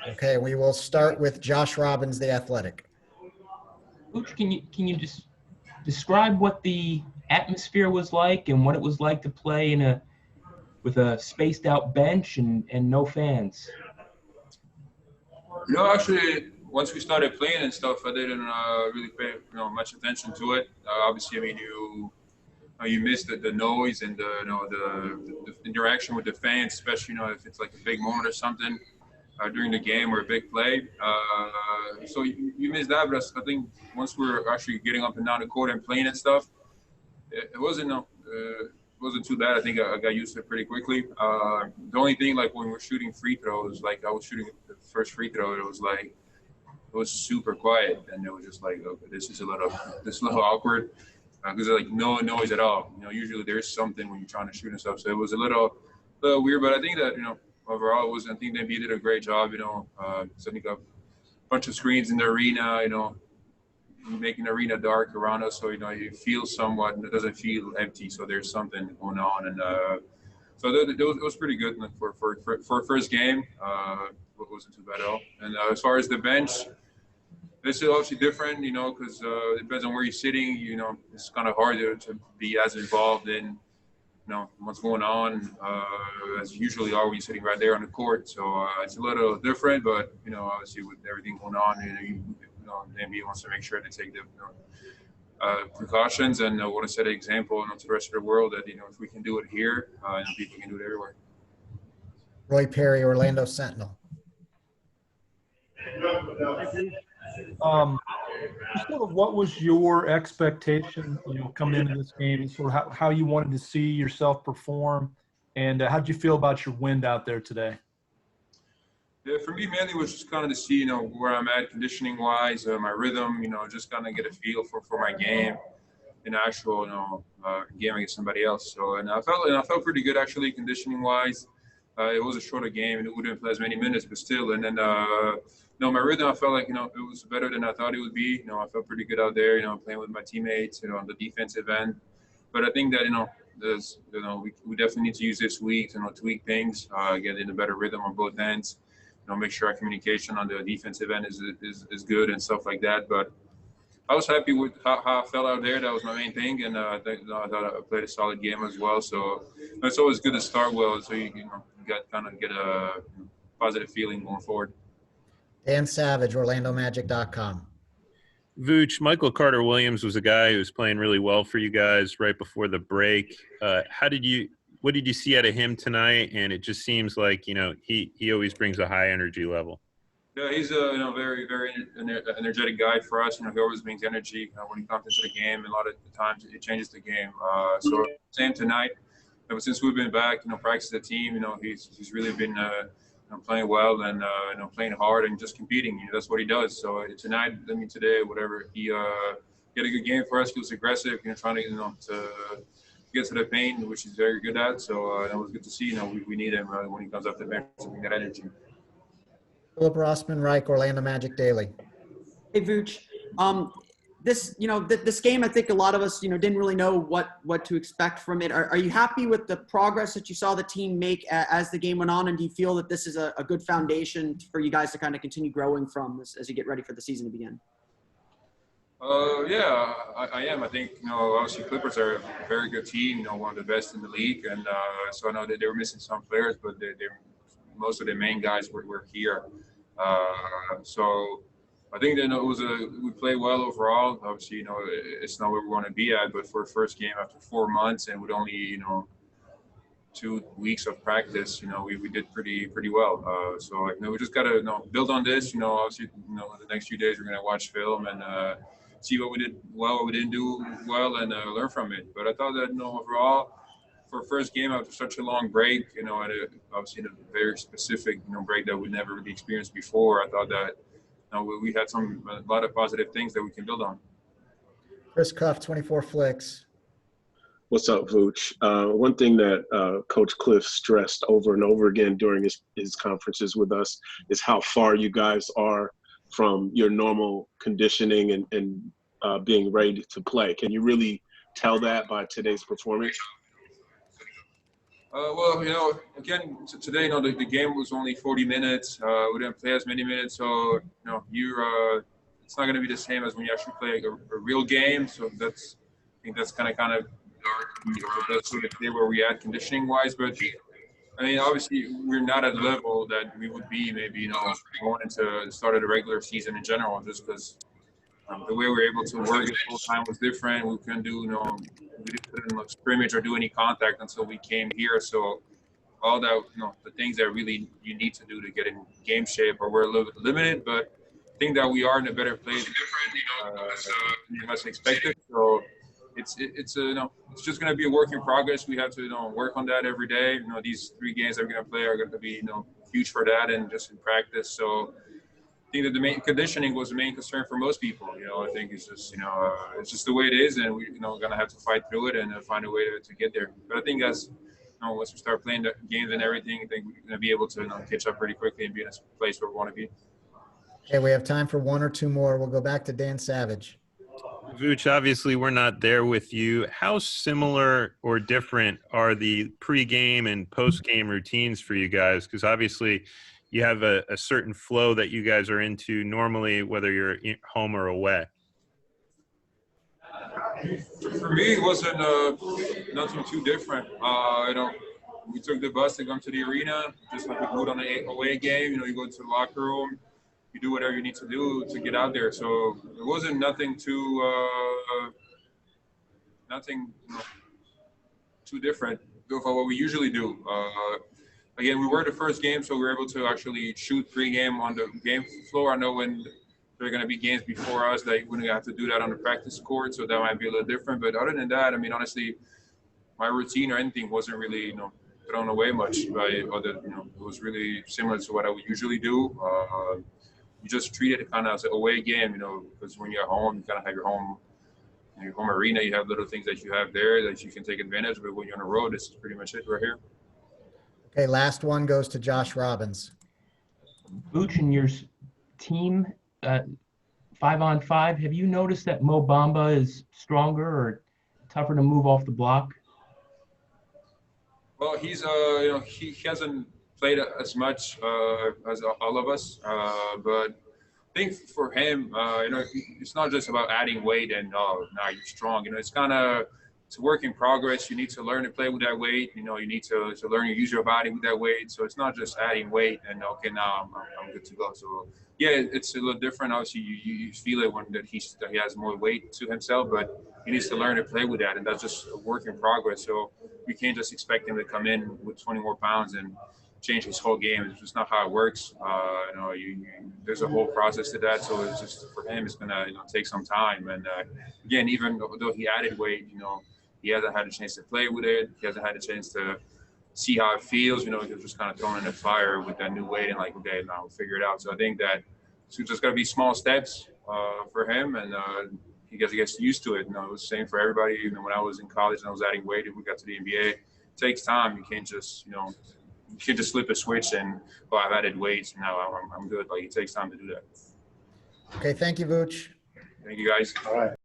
Okay, we will start with Josh Robbins, the Athletic. Coach, can you just describe what the atmosphere was like and what it was like to play with a spaced out bench and no fans? Actually, once we started playing and stuff, I didn't really pay much attention to it. Obviously, I mean you miss the noise and the interaction with the fans, especially if it's like a big moment or something during the game or a big play. So you miss that, but I think once we're actually getting up and down the court and playing and stuff, it wasn't too bad. I think I got used to it pretty quickly. The only thing, like when we're shooting free throws, like I was shooting the first free throw, it was super quiet, and it was just like, okay, this is a little awkward because there's like no noise at all. Usually there's something when you're trying to shoot and stuff, so it was a little weird. But I think that overall I think the NBA did a great job. Setting up a bunch of screens in the arena. Making the arena dark around us, so you feel somewhat, and it doesn't feel empty. So there's something going on, and so it was pretty good for a first game. It wasn't too bad at all. And as far as the bench, it's obviously different, because it depends on where you're sitting. It's kind of hard to be as involved in what's going on as usually are when you're sitting right there on the court. So it's a little different, but obviously with everything going on, the NBA wants to make sure they take the precautions and want to set an example to the rest of the world that if we can do it here, people can do it everywhere. Roy Perry, Orlando Sentinel. Sort of what was your expectation, coming into this game, and sort of how you wanted to see yourself perform, and how did you feel about your wind out there today? Yeah, for me, mainly was just kind of to see, where I'm at conditioning-wise, my rhythm, just kind of get a feel for my game in actual, game against somebody else. So, and I felt pretty good actually conditioning-wise. It was a shorter game, and it wouldn't play as many minutes, but still. And then, my rhythm, I felt like, it was better than I thought it would be. I felt pretty good out there, playing with my teammates, on the defensive end. But I think that, we definitely need to use this week to, tweak things, get in a better rhythm on both ends. Make sure our communication on the defensive end is good and stuff like that. But I was happy with how I felt out there. That was my main thing, and I thought I played a solid game as well. So it's always good to start well, so you get a positive feeling going forward. Dan Savage, OrlandoMagic.com. Vooch, Michael Carter-Williams was a guy who was playing really well for you guys right before the break. What did you see out of him tonight? And it just seems like, he always brings a high energy level. Yeah, he's a very, very energetic guy for us. He always brings energy when he comes into the game. And a lot of the times it changes the game. So same tonight. Ever since we've been back, practice the team, he's really been playing well and playing hard and just competing. That's what he does. So tonight, today, whatever, he had a good game for us. He was aggressive, trying to get to the paint, which he's very good at. So that was good to see. We need him when he comes off the bench to bring that energy. Philip Rossman Reich, Orlando Magic Daily. Hey, Vooch. This game, I think a lot of us, didn't really know what to expect from it. Are you happy with the progress that you saw the team make as the game went on? And do you feel that this is a good foundation for you guys to kind of continue growing from as you get ready for the season to begin? Yeah, I am. I think, obviously Clippers are a very good team, one of the best in the league. And so I know that they were missing some players, but most of the main guys were here. So I think that we played well overall. Obviously, it's not where we want to be at, but for a first game after 4 months and with only, 2 weeks of practice, we did pretty well. So we just gotta build on this. Obviously, the next few days we're gonna watch film and see what we did well, what we didn't do well, and learn from it. But I thought that overall, for a first game after such a long break, obviously a very specific break that we never really experienced before, I thought that we had a lot of positive things that we can build on. Chris Cuff, 24 Flicks. What's up, Vooch? One thing that Coach Cliff stressed over and over again during his conferences with us is how far you guys are from your normal conditioning and being ready to play. Can you really tell that by today's performance? Well, again, today, the game was only 40 minutes. We didn't play as many minutes, so it's not going to be the same as when you actually play a real game. So I think that's kind of the best way to say where we at conditioning wise. But I mean, obviously, we're not at the level that we would be maybe, going into the start of the regular season in general, just because the way we were able to work it full time was different. We couldn't do, we couldn't scrimmage or do any contact until we came here. So all that, the things that really you need to do to get in game shape, or we're a little bit limited, but I think that we are in a better place than us expected. So it's just going to be a work in progress. We have to work on that every day. These 3 games that we're going to play are going to be huge for that, and just in practice. So I think that the main conditioning was the main concern for most people. I think it's just it's just the way it is, and we're going to have to fight through it and find a way to get there. But I think as once we start playing the games and everything, I think we're going to be able to catch up pretty quickly and be in a place where we want to be. Okay, we have time for 1 or 2 more. We'll go back to Dan Savage. Vuce, obviously we're not there with you. How similar or different are the pregame and postgame routines for you guys? Because obviously you have a certain flow that you guys are into normally, whether you're home or away. For me, it wasn't nothing too different. We took the bus to come to the arena, just like we would on an away game. You go to the locker room, you do whatever you need to do to get out there. So it wasn't nothing too different from what we usually do. Again, we were the first game, so we were able to actually shoot pregame on the game floor. I know when there are going to be games before us that we're going to have to do that on the practice court, so that might be a little different. But other than that, I mean, honestly, my routine or anything wasn't really, thrown away much by other. It was really similar to what I would usually do. You just treat it kind of as an away game, because when you're at home, you kind of have your home arena. You have little things that you have there that you can take advantage of. But when you're on the road, this is pretty much it right here. Okay, last one goes to Josh Robbins. Vuce, and your team, 5-on-5, have you noticed that Mo Bamba is stronger or tougher to move off the block? Well, he's he hasn't played as much as all of us, but I think for him, it's not just about adding weight and now you're strong. It's a work in progress. You need to learn to play with that weight. You need to learn to use your body with that weight. So it's not just adding weight and okay, now I'm good to go. So yeah, it's a little different. Obviously, you feel it when that he has more weight to himself, but he needs to learn to play with that, and that's just a work in progress. So we can't just expect him to come in with 20 more pounds and change his whole game. It's just not how it works. There's a whole process to that. So it's just for him, it's gonna take some time. And again, even though he added weight, he hasn't had a chance to play with it. He hasn't had a chance to see how it feels. He was just kind of thrown in the fire with that new weight and like, okay, now we'll figure it out. So I think that it's just got to be small steps for him, and he gets used to it. It was the same for everybody. Even when I was in college and I was adding weight and we got to the NBA, it takes time. You can't just, you can't just flip a switch and, I've added weights, now I'm good. Like, it takes time to do that. Okay, thank you, Vuce. Thank you, guys. All right.